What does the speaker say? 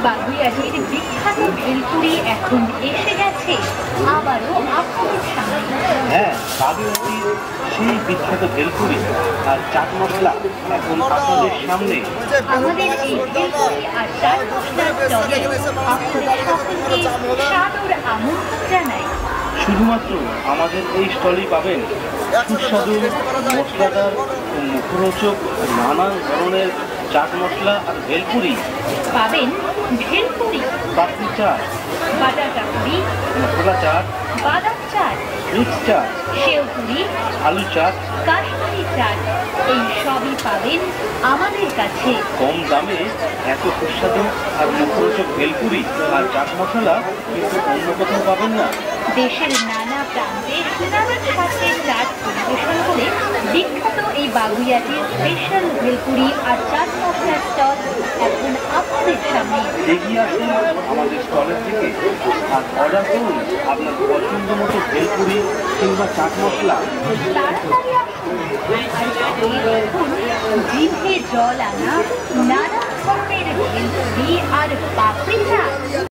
বাগুইআটির বিখ্যাত ভেলপুরি এখন এসে গেছে আবারও আপনাদের সামনে। হ্যাঁ, বাগুইআটির সেই বিখ্যাত ভেলপুরি আর চাট মশলা এখন আপনাদের সামনে। আমাদের এই ভেলপুরি আর চাট মশলার স্টলে আপনাদের সকলকে সাদর আমন্ত্রণ জানাই। শুধুমাত্র আমাদের এই স্টলেই পাবেন সুস্বাদু, মশলাদার ও মুখরোচক নানান ধরনের চাট মশলা আর ভেলপুরি। পাবেন ভেলপুরি, পাপড়ি চাট, বাটাটা পুরি, মশলা চাট, বাদাম চাট, মিক্স চাট, সেও পুরি, আলু চাট, কাশ্মীরি চাট, এই সবই পাবেন আমাদের কাছে। কম দামে এত সুস্বাদু আর মুখরোচক ভেলপুরি আর চাট মশলা কিন্তু অন্য কোথাও পাবেন না। দেশের নানা প্রান্তে নানা স্বাদের চাট পরিবেশন করে বিখ্যাত এই বাগুইআটির স্পেশাল ভেলপুরি আর চাট মশলার স্টল এখন আপনাদের সামনে। এগিয়ে আসুন আমাদের স্টলের থেকে আর অর্ডার করুন আপনার পছন্দ মতো ভেলপুরি কিংবা চাট মশলা। তাড়াতাড়ি আসুন আর খেয়ে দেখুন জিভে জল আনা নানা ধরনের ভেলপুরি আর পাপড়ি চাট।